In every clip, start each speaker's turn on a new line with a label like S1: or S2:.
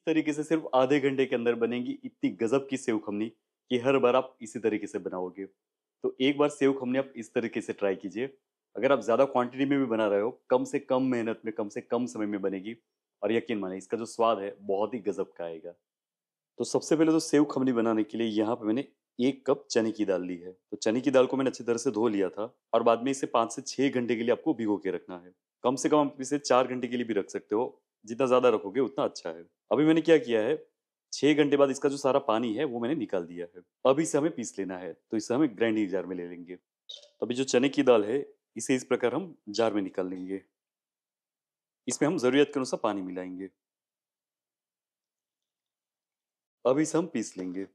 S1: तरीके से सिर्फ आधे घंटे के अंदर बनेगी इतनी गजब की सेव खमनी कि हर बार आप इसी तरीके से बनाओगे। तो एक बार सेव खमनी आप इस तरीके से ट्राई कीजिए। अगर आप ज्यादा क्वांटिटी में भी बना रहे हो, कम से कम मेहनत में, कम से कम समय में बनेगी, और यकीन माने इसका जो स्वाद है बहुत ही गजब का आएगा। तो सबसे पहले तो सेव खमनी बनाने के लिए यहाँ पे मैंने 1 कप चने की दाल ली है। तो चने की दाल को मैंने अच्छी तरह से धो लिया था, और बाद में इसे 5 से 6 घंटे के लिए आपको भिगो के रखना है। कम से कम आप इसे 4 घंटे के लिए भी रख सकते हो, जितना ज्यादा रखोगे उतना अच्छा है। अभी मैंने क्या किया है, 6 घंटे बाद इसका जो सारा पानी है वो मैंने निकाल दिया है। अब इसे हमें पीस लेना है, तो इसे हमें ग्राइंडिंग जार में ले लेंगे। तो अभी जो चने की दाल है, इसे इस प्रकार हम जार में निकाल लेंगे। इसमें हम जरूरत के अनुसार पानी मिलाएंगे। अब इसे हम पीस लेंगे।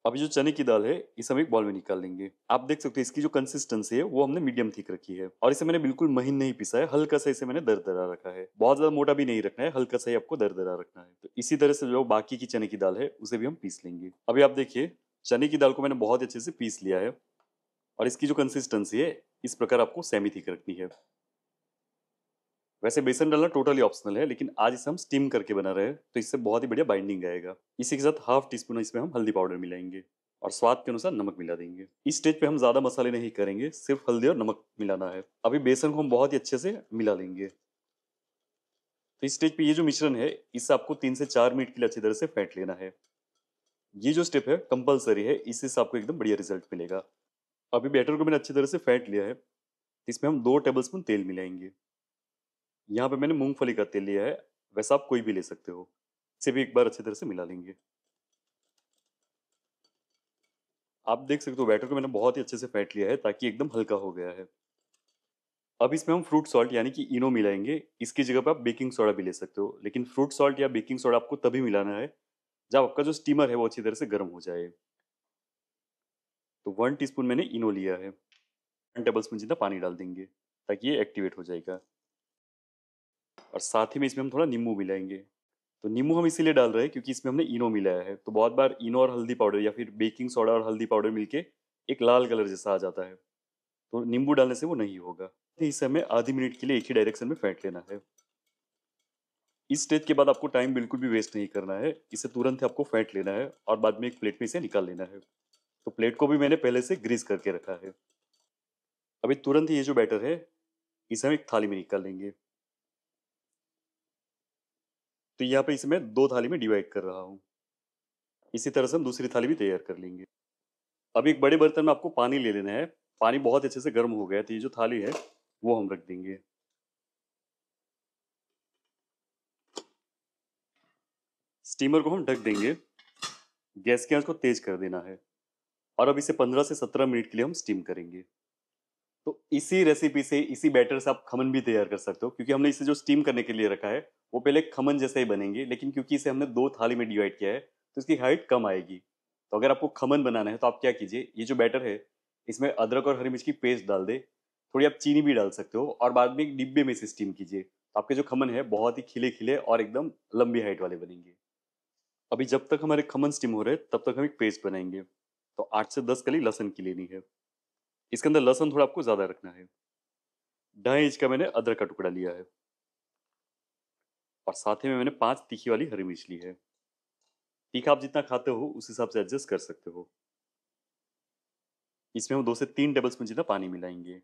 S1: अभी जो चने की दाल है, इसे हम एक बॉल में निकाल लेंगे। आप देख सकते हो इसकी जो कंसिस्टेंसी है वो हमने मीडियम थिक रखी है, और इसे मैंने बिल्कुल महीन नहीं पीसा है, हल्का सा इसे मैंने दरदरा रखा है। बहुत ज्यादा मोटा भी नहीं रखना है, हल्का सा ही आपको दरदरा रखना है। तो इसी तरह से जो बाकी की चने की दाल है उसे भी हम पीस लेंगे। अभी आप देखिए, चने की दाल को मैंने बहुत अच्छे से पीस लिया है, और इसकी जो कंसिस्टेंसी है इस प्रकार आपको सेमी थिक रखनी है। वैसे बेसन डालना टोटली ऑप्शनल है, लेकिन आज इसे हम स्टीम करके बना रहे हैं, तो इससे बहुत ही बढ़िया बाइंडिंग आएगा। इसी के साथ हाफ टी स्पून इसमें हम हल्दी पाउडर मिलाएंगे, और स्वाद के अनुसार नमक मिला देंगे। इस स्टेज पे हम ज्यादा मसाले नहीं करेंगे, सिर्फ हल्दी और नमक मिलाना है। अभी बेसन को हम बहुत ही अच्छे से मिला लेंगे। तो इस स्टेज पे ये जो मिश्रण है, इससे आपको 3 से 4 मिनट के लिए अच्छी तरह से फेंट लेना है। ये जो स्टेप है कंपलसरी है, इससे आपको एकदम बढ़िया रिजल्ट मिलेगा। अभी बैटर को मैंने अच्छी तरह से फेंट लिया है। इसमें हम 2 टेबल स्पून तेल मिलाएंगे। यहाँ पे मैंने मूंगफली का तेल लिया है, वैसा आप कोई भी ले सकते हो। इसे भी एक बार अच्छी तरह से मिला लेंगे। आप देख सकते हो बैटर को मैंने बहुत ही अच्छे से फेंट लिया है, ताकि एकदम हल्का हो गया है। अब इसमें हम फ्रूट सॉल्ट यानी कि इनो मिलाएंगे। इसकी जगह पे आप बेकिंग सोडा भी ले सकते हो, लेकिन फ्रूट सॉल्ट या बेकिंग सोडा आपको तभी मिलाना है जब आपका जो स्टीमर है वो अच्छी तरह से गर्म हो जाए। तो 1 टीस्पून मैंने इनो लिया है। 1 टेबल स्पून जितना पानी डाल देंगे, ताकि ये एक्टिवेट हो जाएगा। और साथ ही में इसमें हम थोड़ा नींबू मिलाएंगे। तो नींबू हम इसीलिए डाल रहे हैं क्योंकि इसमें हमने इनो मिलाया है। तो बहुत बार इनो और हल्दी पाउडर या फिर बेकिंग सोडा और हल्दी पाउडर मिलके एक लाल कलर जैसा आ जाता है, तो नींबू डालने से वो नहीं होगा। तो इसे हमें आधी मिनट के लिए एक ही डायरेक्शन में फेंट लेना है। इस स्टेज के बाद आपको टाइम बिल्कुल भी वेस्ट नहीं करना है, इसे तुरंत ही आपको फेंट लेना है, और बाद में एक प्लेट में इसे निकाल लेना है। तो प्लेट को भी मैंने पहले से ग्रीस करके रखा है। अभी तुरंत ही ये जो बैटर है, इसे हम एक थाली में निकाल लेंगे। तो यहाँ पे इसे मैं 2 थाली में डिवाइड कर रहा हूँ। इसी तरह से हम दूसरी थाली भी तैयार कर लेंगे। अब एक बड़े बर्तन में आपको पानी ले लेना है। पानी बहुत अच्छे से गर्म हो गया है, तो ये जो थाली है वो हम रख देंगे। स्टीमर को हम ढक देंगे। गैस की आंच को तेज कर देना है, और अब इसे 15 से 17 मिनट के लिए हम स्टीम करेंगे। तो इसी रेसिपी से, इसी बैटर से आप खमन भी तैयार कर सकते हो, क्योंकि हमने इसे जो स्टीम करने के लिए रखा है वो पहले खमन जैसे ही बनेंगे, लेकिन क्योंकि इसे हमने 2 थाली में डिवाइड किया है तो इसकी हाइट कम आएगी। तो अगर आपको खमन बनाना है तो आप क्या कीजिए, ये जो बैटर है इसमें अदरक और हरी मिर्च की पेस्ट डाल दे, थोड़ी आप चीनी भी डाल सकते हो, और बाद में एक डिब्बे में इसे स्टीम कीजिए। तो आपके जो खमन है बहुत ही खिले खिले और एकदम लंबी हाइट वाले बनेंगे। अभी जब तक हमारे खमन स्टीम हो रहे हैं तब तक हम एक पेस्ट बनाएंगे। तो 8 से 10 कली लहसुन की लेनी है। इसके अंदर लहसुन थोड़ा आपको ज्यादा रखना है। 2.5 इंच का मैंने अदरक का टुकड़ा लिया है, और साथ ही में मैंने 5 तीखी वाली हरी मिर्च ली है। तीखा आप जितना खाते हो उस हिसाब से एडजस्ट कर सकते हो। इसमें हम 2 से 3 टेबल स्पून जितना पानी मिलाएंगे।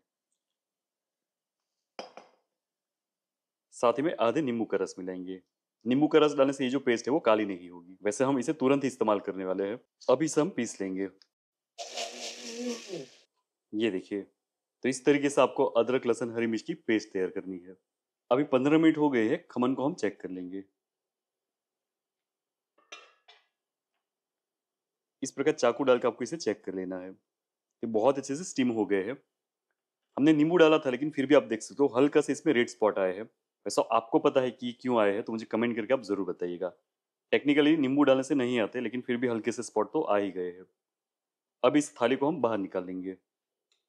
S1: साथ ही में आधे नींबू का रस मिलाएंगे। नींबू का रस डालने से ये जो पेस्ट है वो काली नहीं होगी। वैसे हम इसे तुरंत ही इस्तेमाल करने वाले हैं। अभी इसे हम पीस लेंगे। ये देखिए, तो इस तरीके से आपको अदरक लहसुन हरी मिर्च की पेस्ट तैयार करनी है। अभी 15 मिनट हो गए हैं, खमन को हम चेक कर लेंगे। इस प्रकार चाकू डालकर आपको इसे चेक कर लेना है। ये बहुत अच्छे से स्टीम हो गए हैं। हमने नींबू डाला था, लेकिन फिर भी आप देख सकते हो हल्का से इसमें रेड स्पॉट आए हैं। वैसा आपको पता है कि क्यों आए हैं तो मुझे कमेंट करके आप जरूर बताइएगा। टेक्निकली नींबू डालने से नहीं आते, लेकिन फिर भी हल्के से स्पॉट तो आ ही गए हैं। अब इस थाली को हम बाहर निकाल लेंगे।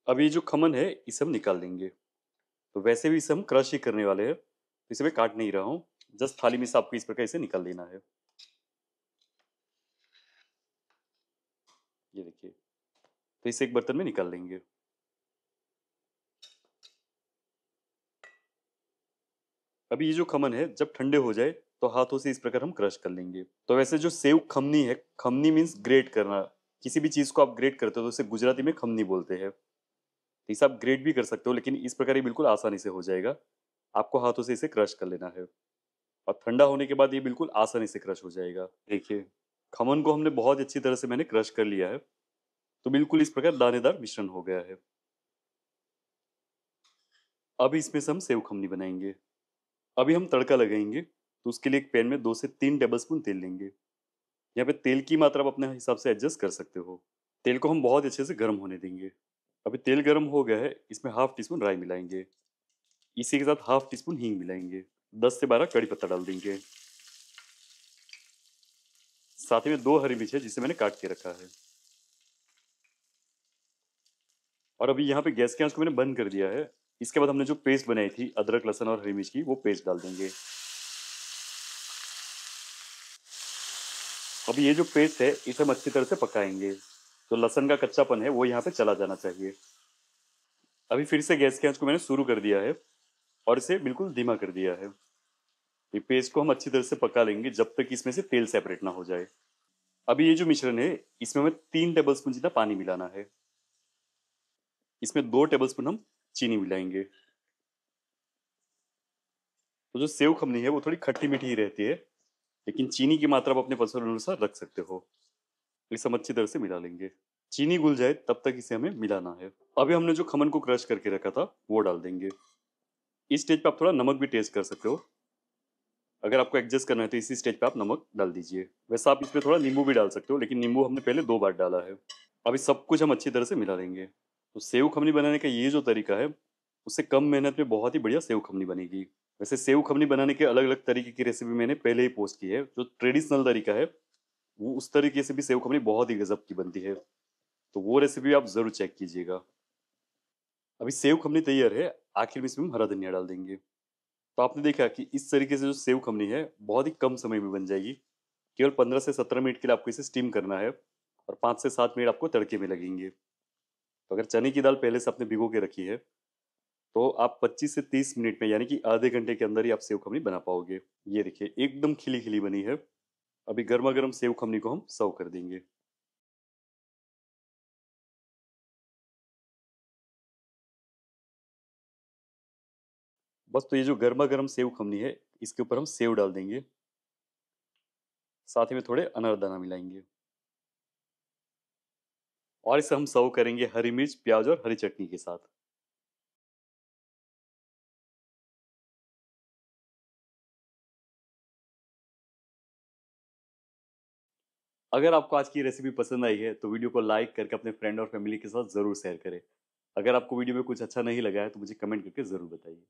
S1: अब ये जो खमन है इसे हम निकाल लेंगे। तो वैसे भी इसे हम क्रश ही करने वाले हैं, तो इसे मैं काट नहीं रहा हूँ। जस्ट थाली में से आपको इस प्रकार इसे निकाल देना है। ये देखिए, तो इसे एक बर्तन में निकाल लेंगे। अभी ये जो खमन है जब ठंडे हो जाए तो हाथों से इस प्रकार हम क्रश कर लेंगे। तो वैसे जो सेव खमनी है, खमनी मीन्स ग्रेट करना, किसी भी चीज को आप ग्रेट करते हो तो उसे गुजराती में खमनी बोलते हैं। तो इसे आप ग्रेट भी कर सकते हो, लेकिन इस प्रकार ये बिल्कुल आसानी से हो जाएगा। आपको हाथों से इसे क्रश कर लेना है और ठंडा होने के बाद ये बिल्कुल आसानी से क्रश हो जाएगा। देखिए, खमन को हमने बहुत अच्छी तरह से मैंने क्रश कर लिया है, तो बिल्कुल इस प्रकार दानेदार मिश्रण हो गया है। अब इसमें से हम सेव खमनी बनाएंगे। अभी हम तड़का लगाएंगे, तो उसके लिए एक पैन में 2 से 3 टेबलस्पून तेल लेंगे। यहाँ पे तेल की मात्रा आप अपने हिसाब से एडजस्ट कर सकते हो। तेल को हम बहुत अच्छे से गर्म होने देंगे। अभी तेल गर्म हो गया है, इसमें हाफ टी स्पून राई मिलाएंगे। इसी के साथ हाफ टी स्पून हींग मिलाएंगे। 10 से 12 कड़ी पत्ता डाल देंगे। साथ ही में 2 हरी मिर्च है जिसे मैंने काट के रखा है। और अभी यहाँ पे गैस की आंच को मैंने बंद कर दिया है। इसके बाद हमने जो पेस्ट बनाई थी अदरक लहसुन और हरी मिर्च की, वो पेस्ट डाल देंगे। अभी ये जो पेस्ट है इसे हम अच्छी तरह से पकाएंगे। जो लहसुन का कच्चापन है वो यहाँ पे चला जाना चाहिए। अभी फिर से गैस की आंच को मैंने शुरू कर दिया है और इसे बिल्कुल धीमा कर दिया है। ये पेस्ट को हम अच्छी तरह से पका लेंगे जब तक इसमें से तेल सेपरेट ना हो जाए। अभी ये जो मिश्रण है इसमें हमें 3 टेबलस्पून जितना पानी मिलाना है। इसमें 2 टेबलस्पून हम चीनी मिलाएंगे। तो जो सेव खमनी है वो थोड़ी खट्टी मीठी ही रहती है, लेकिन चीनी की मात्रा आप अपने पसंद अनुसार रख सकते हो। इसे हम अच्छी तरह से मिला लेंगे। चीनी घुल जाए तब तक इसे हमें मिलाना है। अभी हमने जो खमन को क्रश करके रखा था वो डाल देंगे। इस स्टेज पे आप थोड़ा नमक भी टेस्ट कर सकते हो। अगर आपको एडजस्ट करना है तो इसी स्टेज पे आप नमक डाल दीजिए। वैसे आप इसमें थोड़ा नींबू भी डाल सकते हो, लेकिन नींबू हमने पहले 2 बार डाला है। अभी सब कुछ हम अच्छी तरह से मिला लेंगे। तो सेव खमनी बनाने का ये जो तरीका है, उससे कम मेहनत में बहुत ही बढ़िया सेव खमनी बनेगी। वैसे सेव खमनी बनाने के अलग अलग तरीके की रेसिपी मैंने पहले ही पोस्ट की है। जो ट्रेडिशनल तरीका है वो उस तरीके से भी सेव खमनी बहुत ही गजब की बनती है। तो वो रेसिपी आप जरूर चेक कीजिएगा। अभी सेव खमनी तैयार है, आखिर में इसमें हम हरा धनिया डाल देंगे। तो आपने देखा कि इस तरीके से जो सेव खमनी है बहुत ही कम समय में बन जाएगी। केवल 15 से 17 मिनट के लिए आपको इसे स्टीम करना है और 5 से 7 मिनट आपको तड़के में लगेंगे। तो अगर चने की दाल पहले से आपने भिगो के रखी है तो आप 25 से 30 मिनट में यानी कि आधे घंटे के अंदर ही आप सेव खमनी बना पाओगे। ये देखिए एकदम खिली खिली बनी है। अभी गर्मा गर्म सेव खमनी को हम सर्व कर देंगे। बस तो ये जो गर्मा गर्म सेव खमनी है इसके ऊपर हम सेव डाल देंगे। साथ ही में थोड़े अनारदाना मिलाएंगे और इसे हम सर्व करेंगे हरी मिर्च, प्याज और हरी चटनी के साथ। अगर आपको आज की रेसिपी पसंद आई है तो वीडियो को लाइक करके अपने फ्रेंड और फैमिली के साथ जरूर शेयर करें। अगर आपको वीडियो में कुछ अच्छा नहीं लगा है तो मुझे कमेंट करके जरूर बताइए।